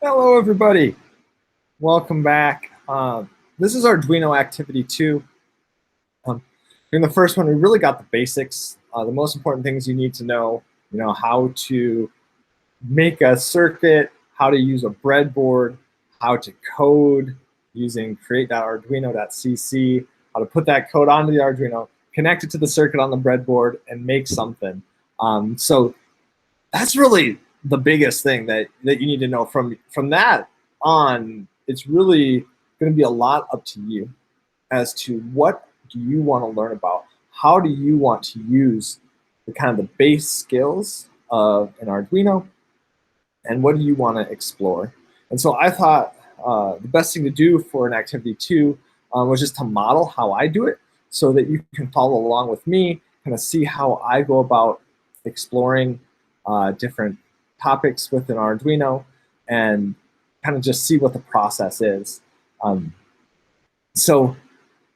Hello, everybody. Welcome back. This is Arduino Activity 2. Um, in the first one, we really got the basics. The most important things you need to know, how to make a circuit, how to use a breadboard, how to code using create.arduino.cc, how to put that code onto the Arduino, connect it to the circuit on the breadboard, and make something. So that's really the biggest thing that you need to know. From that on, it's really going to be a lot up to you as to what do you want to learn about, how do you want to use the kind of the base skills of an Arduino, and what do you want to explore. And so I thought the best thing to do for an activity 2 was just to model how I do it so that you can follow along with me, kind of see how I go about exploring different topics within Arduino and kind of just see what the process is. So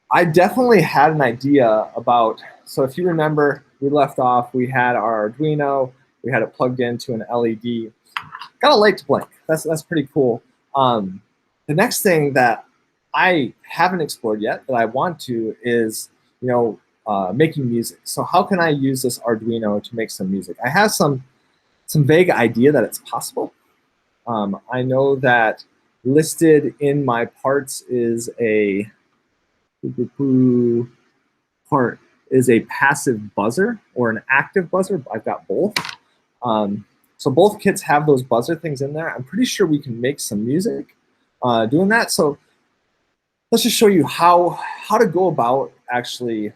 I definitely had an idea about, so if you remember, we left off, we had our Arduino, we had it plugged into an LED. Got a light to blink. That's pretty cool. The next thing that I haven't explored yet that I want to is, making music. So how can I use this Arduino to make some music? I have some vague idea that it's possible. I know that listed in my parts is a passive buzzer or an active buzzer. I've got both. So both kits have those buzzer things in there. I'm pretty sure we can make some music doing that. So let's just show you how to go about actually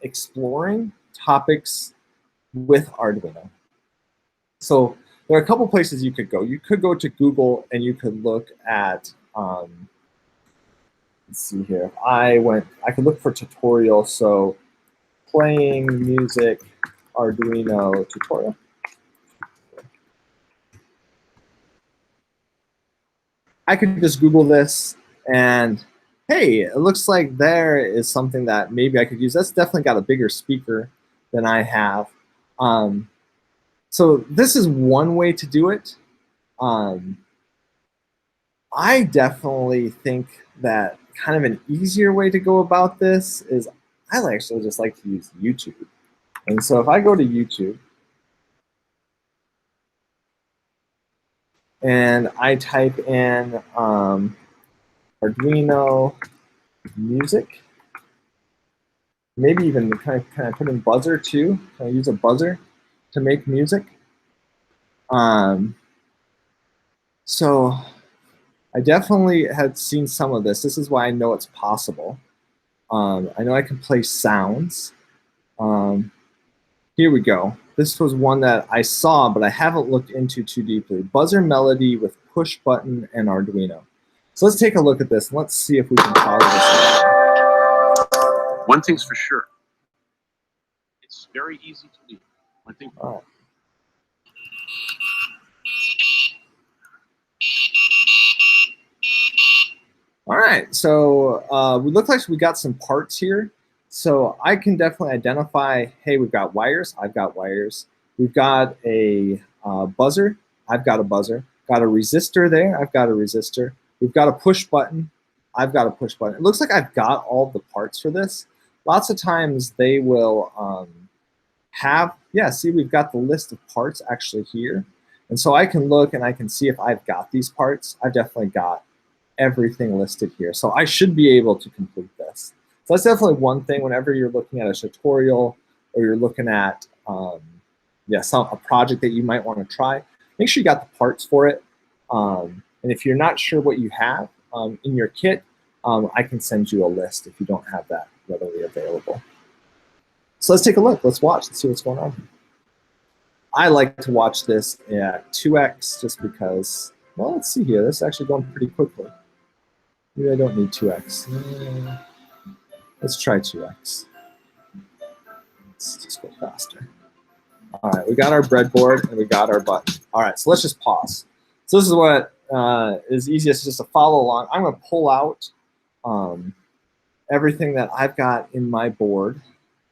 exploring topics with Arduino. So there are a couple places you could go. You could go to Google and you could look at, let's see here. I could look for tutorial. So playing music Arduino tutorial. I could just Google this and hey, it looks like there is something that maybe I could use. That's definitely got a bigger speaker than I have. So this is one way to do it. I definitely think that kind of an easier way to go about this is I actually just like to use YouTube. And so if I go to YouTube and I type in Arduino music, maybe even kind of put in buzzer too. Can I use a buzzer to make music? So I definitely had seen some of this. This is why I know it's possible. I know I can play sounds. Here we go. This was one that I saw, but I haven't looked into too deeply. Buzzer melody with push button and Arduino. So let's take a look at this and let's see if we can follow this. One thing's for sure. It's very easy to do. One thing. All right. All right, so we look like we got some parts here. So I can definitely identify, hey, we've got wires, I've got wires. We've got a buzzer, I've got a buzzer. Got a resistor there, I've got a resistor. We've got a push button, I've got a push button. It looks like I've got all the parts for this. Lots of times they will see, we've got the list of parts actually here. And so I can look and I can see if I've got these parts. I've definitely got everything listed here. So I should be able to complete this. So that's definitely one thing whenever you're looking at a tutorial or you're looking at a project that you might want to try, make sure you got the parts for it. And if you're not sure what you have in your kit, I can send you a list if you don't have that readily available. So let's take a look. Let's watch. Let's see what's going on. I like to watch this at 2x just because, well, let's see here. This is actually going pretty quickly. Maybe I don't need 2x. Let's try 2x. Let's just go faster. All right, we got our breadboard and we got our button. All right, so let's just pause. So this is what is easiest, just to follow along. I'm going to pull out everything that I've got in my board.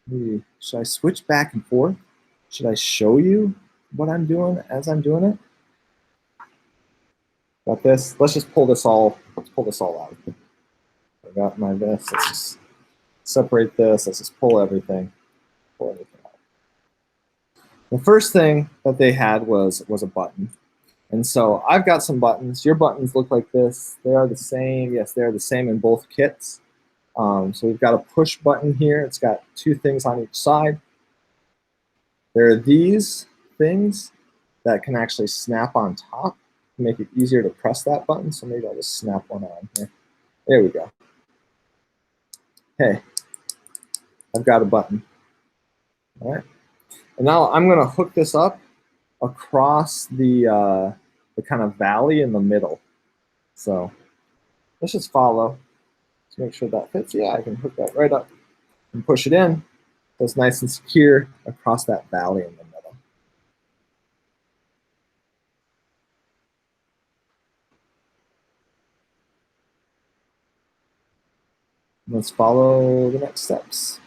Maybe, should I switch back and forth? Should I show you what I'm doing as I'm doing it? Got this. Let's just pull this all. Let's pull this all out. I got my this. Let's just separate this. Let's just pull everything. Pull everything out. The first thing that they had was a button. And so I've got some buttons. Your buttons look like this. They are the same. Yes, they're the same in both kits. So we've got a push button here. It's got two things on each side. There are these things that can actually snap on top to make it easier to press that button. So maybe I'll just snap one on here. There we go. Hey, I've got a button. All right. And now I'm going to hook this up across the kind of valley in the middle. So let's just follow to make sure that fits. Yeah, I can hook that right up and push it in. So it's nice and secure across that valley in the middle. Let's follow the next steps.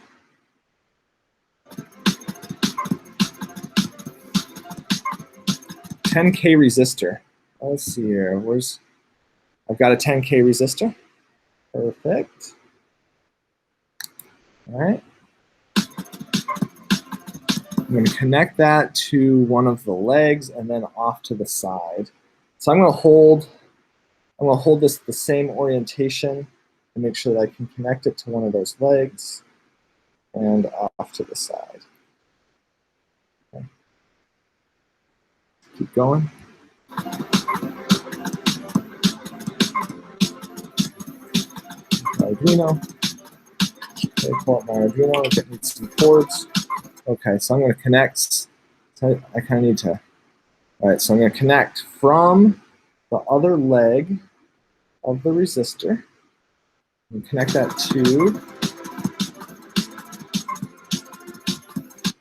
$10K resistor. Let's see here. I've got a 10K resistor. Perfect. All right. I'm going to connect that to one of the legs and then off to the side. So I'm going to hold this the same orientation and make sure that I can connect it to one of those legs and off to the side. Okay. Keep going. Arduino. Okay, pull up my Arduino, get me some cords. Okay, so I'm going to connect. So I kind of need to. All right, so I'm going to connect from the other leg of the resistor and connect that to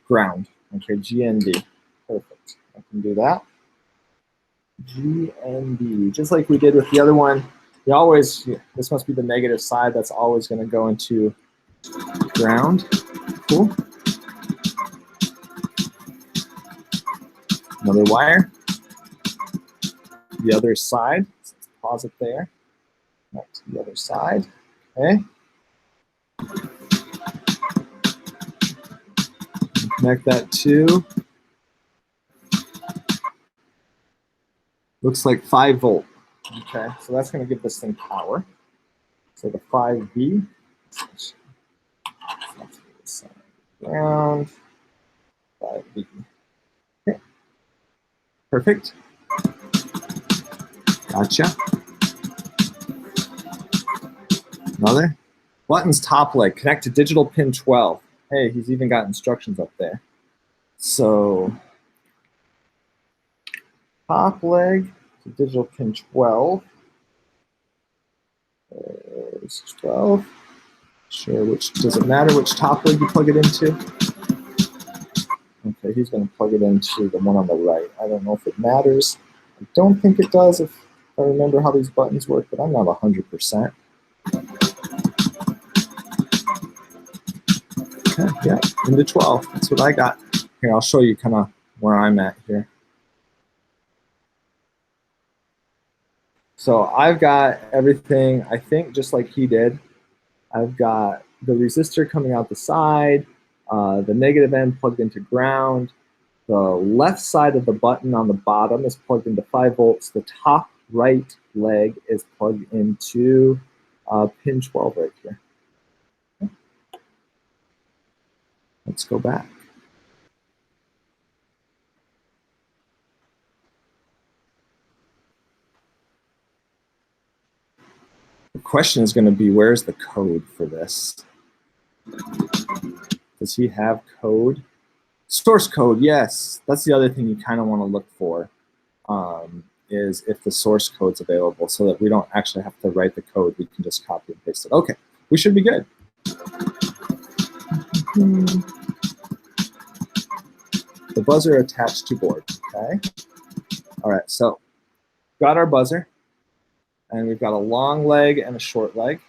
ground. Okay, GND. Perfect. I can do that. GND, just like we did with the other one. This must be the negative side. That's always going to go into ground. Cool. Another wire. The other side. So let's pause it there. Back to the other side. Okay. Connect that to. Looks like 5 volt. Okay, so that's going to give this thing power. So the 5V. Ground. 5V. Okay. Perfect. Gotcha. Another. Buttons top leg. Connect to digital pin 12. Hey, he's even got instructions up there. So top leg to digital pin 12. There's 12. Sure, does it matter which top leg you plug it into? Okay, he's going to plug it into the one on the right. I don't know if it matters. I don't think it does if I remember how these buttons work, but I'm not 100%. Okay, yeah, into 12. That's what I got. Here, I'll show you kind of where I'm at here. So I've got everything, I think, just like he did. I've got the resistor coming out the side, the negative end plugged into ground. The left side of the button on the bottom is plugged into 5 volts. The top right leg is plugged into pin 12 right here. Okay. Let's go back. The question is going to be, where's the code for this? Does he have code? Source code, yes. That's the other thing you kind of want to look for, is if the source code's available, so that we don't actually have to write the code. We can just copy and paste it. Okay, we should be good. The buzzer attached to board, okay? All right, so got our buzzer, and we've got a long leg and a short leg,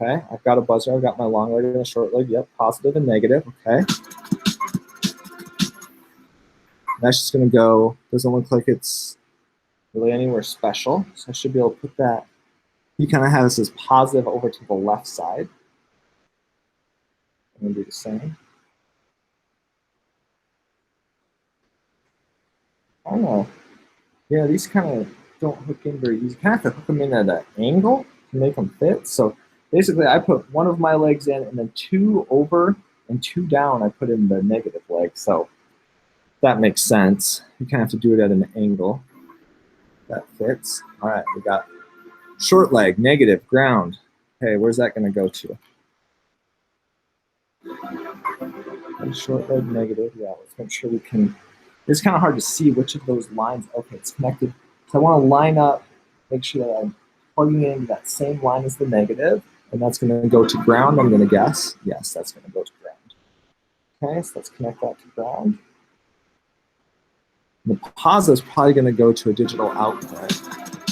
okay? I've got a buzzer, I've got my long leg and a short leg, yep, positive and negative, okay? That's just gonna go, doesn't look like it's really anywhere special. So I should be able to put that. You kind of have this as positive over to the left side. I'm going to do the same. I don't know. Yeah, these kind of don't hook in very easy. You kind of have to hook them in at an angle to make them fit. So basically, I put one of my legs in, and then two over and two down, I put in the negative leg. So that makes sense. You kind of have to do it at an angle. That fits. All right, we got short leg, negative, ground. Okay, where's that going to go to? Short leg, negative. Yeah, let's make sure we can. It's kind of hard to see which of those lines. Okay, it's connected. So I want to line up, make sure that I'm plugging in that same line as the negative, and that's going to go to ground, I'm going to guess. Yes, that's going to go to ground. Okay, so let's connect that to ground. And the positive is probably going to go to a digital output,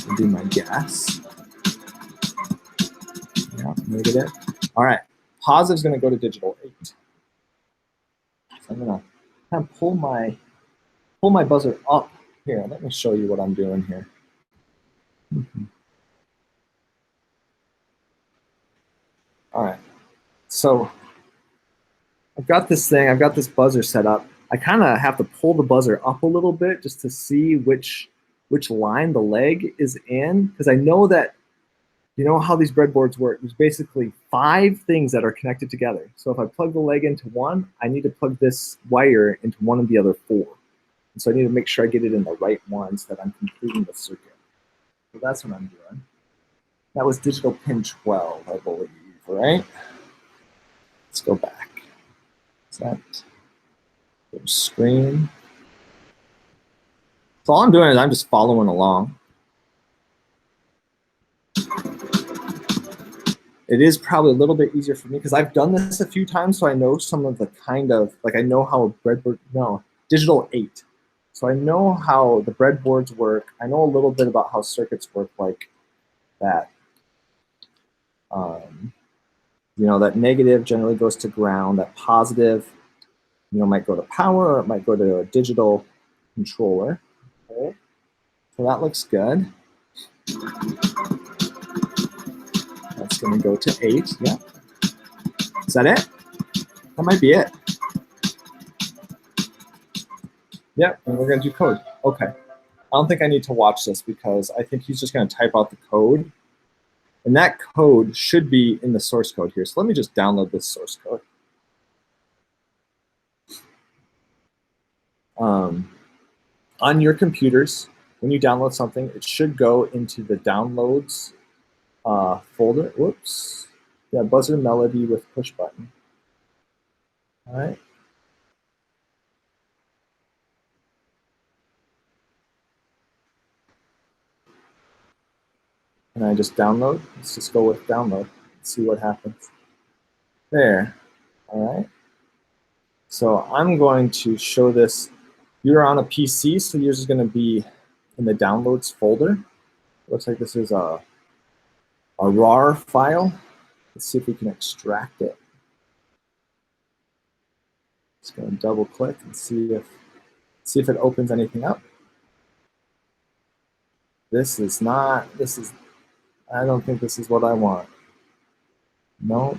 would be my guess. Yeah, negative. All right, positive is going to go to digital 8. So I'm going to kind of pull my buzzer up here. Let me show you what I'm doing here. All right, so I've got this thing, I've got this buzzer set up. I kind of have to pull the buzzer up a little bit just to see which line the leg is in, because I know that, you know how these breadboards work. There's basically 5 things that are connected together. So if I plug the leg into one, I need to plug this wire into one of the other 4. And so I need to make sure I get it in the right one so that I'm completing the circuit. So that's what I'm doing. That was digital pin 12, I believe, right? Let's go back. Set. Screen. So all I'm doing is I'm just following along. It is probably a little bit easier for me because I've done this a few times, so I know some of the kind of, like I know how a breadboard, no, digital 8. So I know how the breadboards work. I know a little bit about how circuits work, like that. You know, that negative generally goes to ground. That positive, you know, might go to power, or it might go to a digital controller. Okay. So that looks good. That's going to go to 8. Yeah. Is that it? That might be it. Yep, and we're going to do code. Okay. I don't think I need to watch this because I think he's just going to type out the code. And that code should be in the source code here. So let me just download this source code. On your computers, when you download something, it should go into the downloads folder. Whoops. Yeah, buzzer melody with push button. All right. And I just download. Let's just go with download. Let's see what happens. There. All right. So I'm going to show this. You're on a PC, so yours is going to be in the downloads folder. Looks like this is a RAR file. Let's see if we can extract it. Just going to double click and see if it opens anything up. This is not, I don't think this is what I want. No.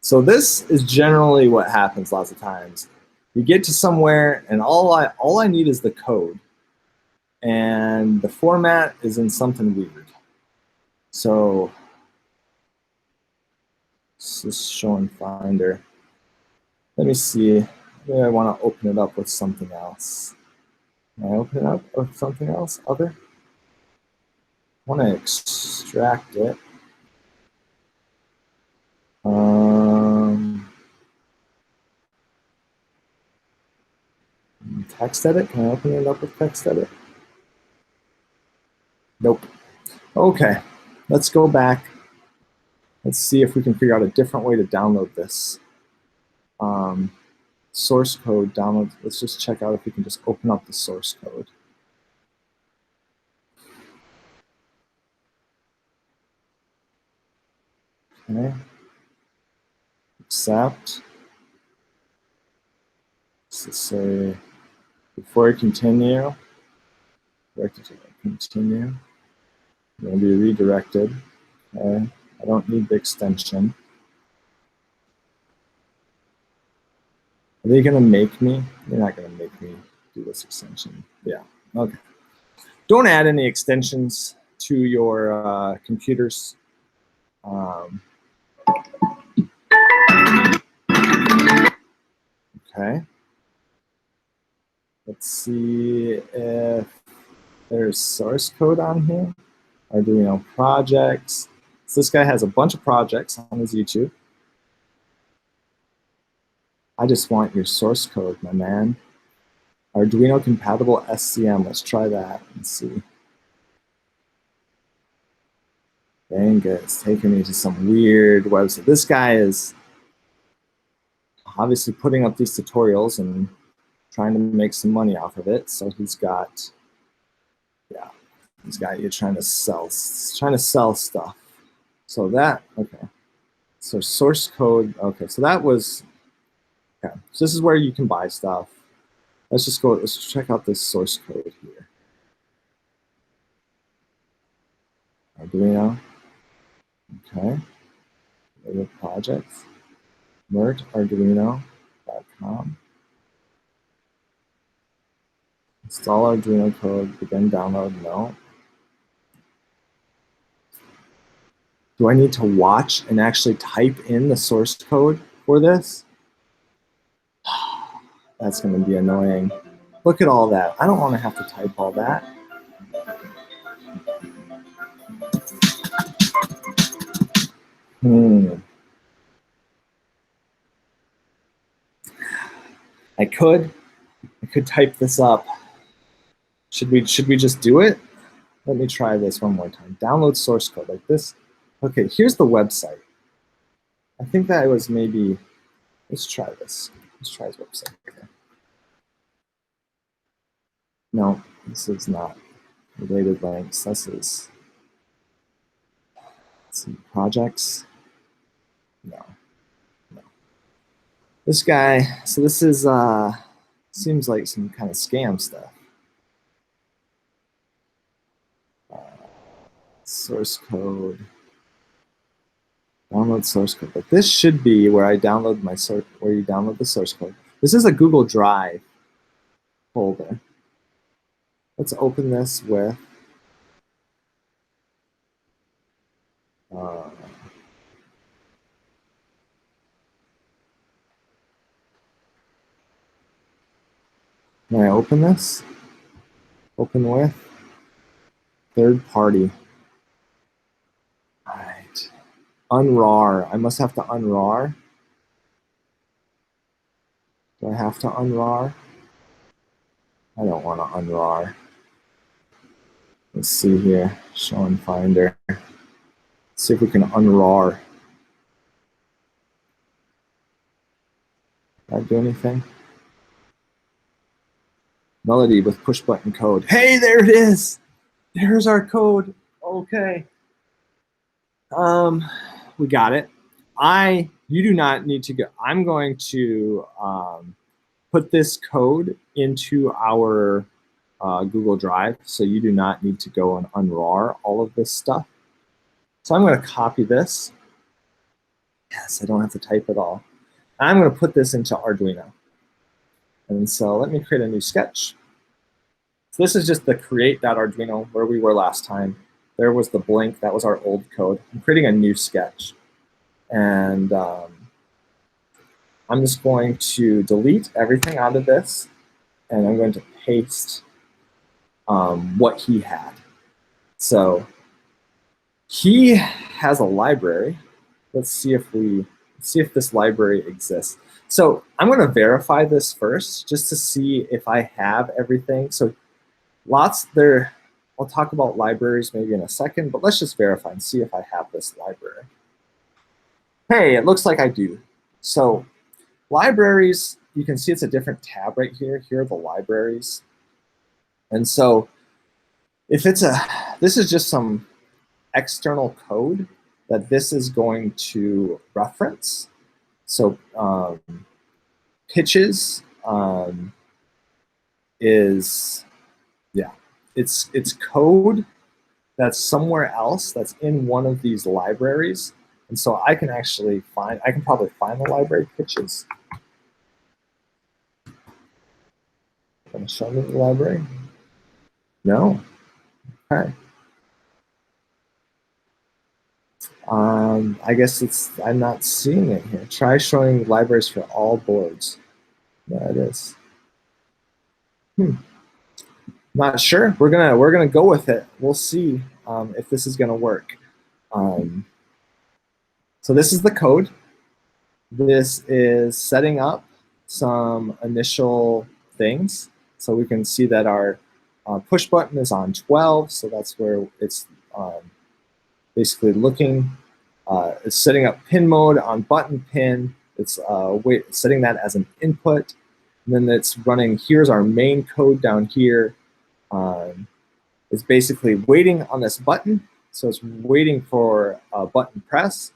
So this is generally what happens lots of times. You get to somewhere and all I need is the code. And the format is in something weird. So this is showing Finder. Let me see. Maybe I want to open it up with something else. Can I open it up with something else? Other? I want to extract it. Text edit? Can I open it up with text edit? Nope. Okay, let's go back. Let's see if we can figure out a different way to download this. Source code download. Let's just check out if we can just open up the source code. Okay. Accept. Let's say before we continue, Directed to continue. I'm going to be redirected. Okay. I don't need the extension. Are they going to make me? They're not going to make me do this extension. Yeah. Okay. Don't add any extensions to your computers. Okay. Let's see if there's source code on here. Arduino Projects. So this guy has a bunch of projects on his YouTube. I just want your source code, my man. Arduino Compatible SCM. Let's try that and see. Dang it, it's taking me to some weird website. This guy is obviously putting up these tutorials and trying to make some money off of it. So he's got, yeah, he's got you trying to sell stuff. So that, okay. So source code, okay, so that was, okay. So this is where you can buy stuff. Let's just go, let's check out this source code here. Arduino, okay. Other projects, mertarduino.com. Install Arduino code, begin download, no. Do I need to watch and actually type in the source code for this? That's going to be annoying. Look at all that. I don't want to have to type all that. I could type this up. Should we just do it? Let me try this one more time. Download source code like this. Okay, here's the website. I think that was maybe, let's try this. Let's try his website. Okay. No, this is not related links. This is, let's see, projects. No. This guy, so this is, seems like some kind of scam stuff. Source code. Download source code. But this should be where I download my source, where you download the source code. This is a Google Drive folder. Let's open this with can I open this? Open with third party. All right. Unrar. I must have to unrar. Do I have to unrar? I don't want to unrar. Let's see here. Show and finder. Let's see if we can unrar. Did I do anything? Melody with push button code. Hey, there it is. There's our code. Okay. We got it. You do not need to go. I'm going to put this code into our Google Drive, so you do not need to go and unrar all of this stuff. So I'm going to copy this. Yes, I don't have to type it all. I'm going to put this into Arduino. And so let me create a new sketch. So this is just the create.arduino where we were last time. There was the blank, that was our old code. I'm creating a new sketch. And I'm just going to delete everything out of this, and I'm going to paste what he had. So he has a library. Let's see if this library exists. So I'm going to verify this first, just to see if I have everything. So I'll talk about libraries maybe in a second, but let's just verify and see if I have this library. Hey, it looks like I do. So libraries, you can see it's a different tab right here. Here are the libraries. And so if this is just some external code that this is going to reference. So pitches is it's code that's somewhere else that's in one of these libraries. And so I can actually find, I can probably find the library pitches. Going to show me the library? No. Okay. I guess I'm not seeing it here. Try showing libraries for all boards. There it is. Not sure. We're gonna go with it. We'll see if this is gonna work. So this is the code. This is setting up some initial things. So we can see that our push button is on 12. So that's where it's basically looking. It's setting up pin mode on button pin. It's setting that as an input. And then it's running, here's our main code down here. It's basically waiting on this button. So it's waiting for a button press.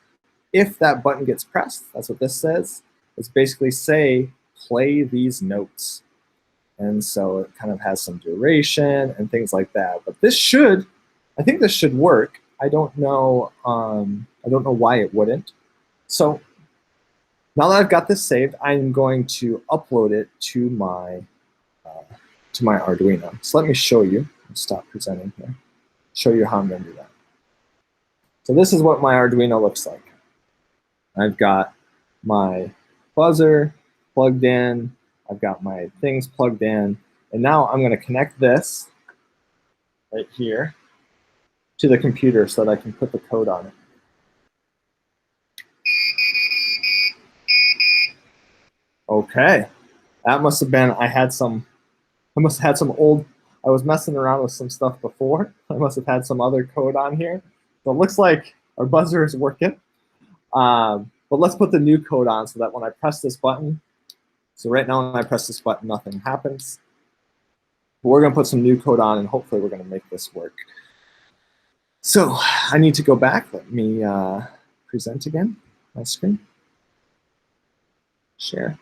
If that button gets pressed, that's what this says. It's basically say, play these notes. And so it kind of has some duration and things like that. But this should, I think this should work. I don't know why it wouldn't. So now that I've got this saved, I'm going to upload it to my Arduino. So let me show you. Stop presenting here. Show you how I'm going to do that. So this is what my Arduino looks like. I've got my buzzer plugged in. I've got my things plugged in. And now I'm going to connect this right here to the computer so that I can put the code on it. Okay, that must have been, I must have had some old, I was messing around with some stuff before. I must have had some other code on here. So it looks like our buzzer is working. But let's put the new code on so that when I press this button, so right now when I press this button, nothing happens. But we're gonna put some new code on and hopefully we're gonna make this work. So I need to go back. Let me present again, my screen. Share.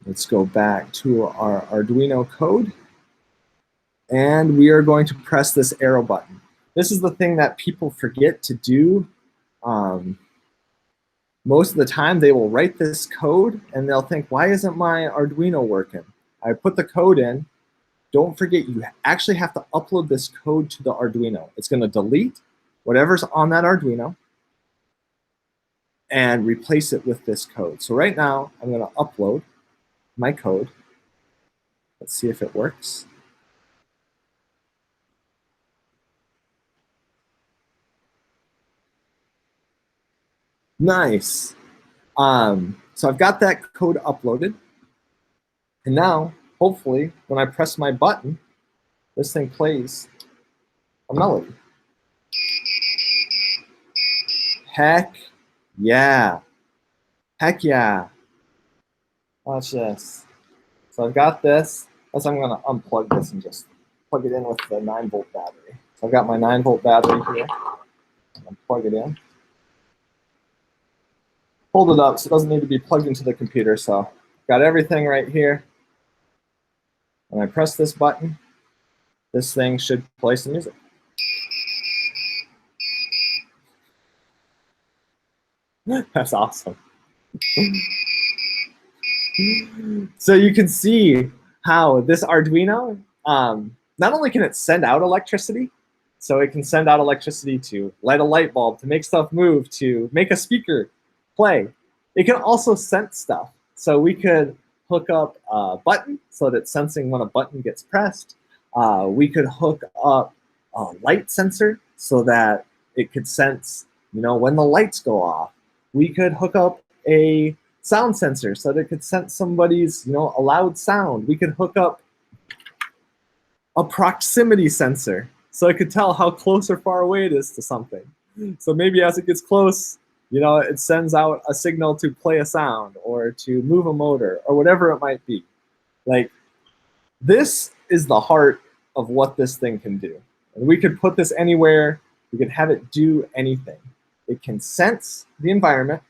Let's go back to our Arduino code. And we are going to press this arrow button. This is the thing that people forget to do. Most of the time they will write this code and they'll think, why isn't my Arduino working? I put the code in. Don't forget, you actually have to upload this code to the Arduino. It's going to delete whatever's on that Arduino and replace it with this code. So right now, I'm going to upload my code. Let's see if it works. Nice. So I've got that code uploaded. And now, hopefully, when I press my button, this thing plays a melody. Heck yeah. Heck yeah. Watch this. So I've got this. That's I'm going to unplug this and just plug it in with the 9-volt battery. So I've got my 9-volt battery here. I'm going to plug it in. Hold it up so it doesn't need to be plugged into the computer. So I've got everything right here. When I press this button, this thing should play some music. That's awesome. So you can see how this Arduino, not only can it send out electricity, so it can send out electricity to light a light bulb, to make stuff move, to make a speaker play. It can also sense stuff. So we could hook up a button so that it's sensing when a button gets pressed. We could hook up a light sensor so that it could sense, when the lights go off. We could hook up a sound sensor so that it could sense somebody's, a loud sound. We could hook up a proximity sensor so it could tell how close or far away it is to something. So maybe as it gets close, it sends out a signal to play a sound or to move a motor or whatever it might be. Like, this is the heart of what this thing can do. And we could put this anywhere. We could have it do anything. It can sense the environment.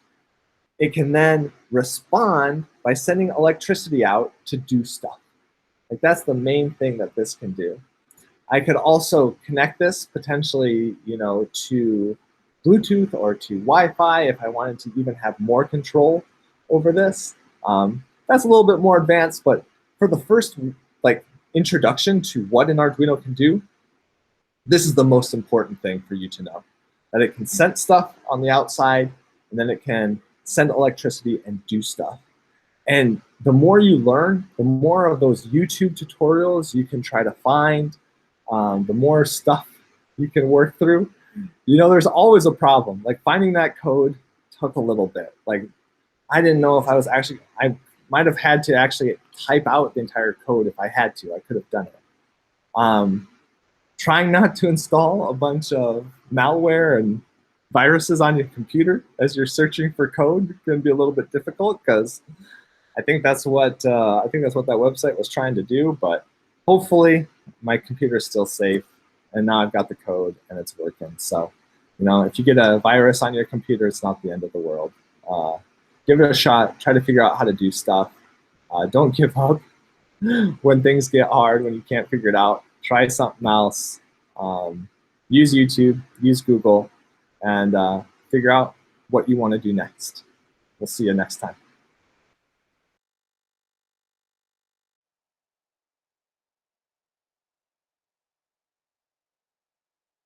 it can then respond by sending electricity out to do stuff. Like that's the main thing that this can do. I could also connect this potentially, to Bluetooth or to Wi-Fi if I wanted to even have more control over this. That's a little bit more advanced, but for the first introduction to what an Arduino can do, this is the most important thing for you to know. That it can sense stuff on the outside, and then it can send electricity and do stuff. And the more you learn, the more of those YouTube tutorials you can try to find, the more stuff you can work through. There's always a problem. Like finding that code took a little bit. Like I didn't know if I might have had to actually type out the entire code if I had to. I could have done it. Trying not to install a bunch of malware and viruses on your computer as you're searching for code can be a little bit difficult, because I think that's what that website was trying to do. But hopefully, my computer is still safe, and now I've got the code and it's working. So, if you get a virus on your computer, it's not the end of the world. Give it a shot. Try to figure out how to do stuff. Don't give up when things get hard, when you can't figure it out. Try something else. Use YouTube, use Google, and figure out what you want to do next. We'll see you next time.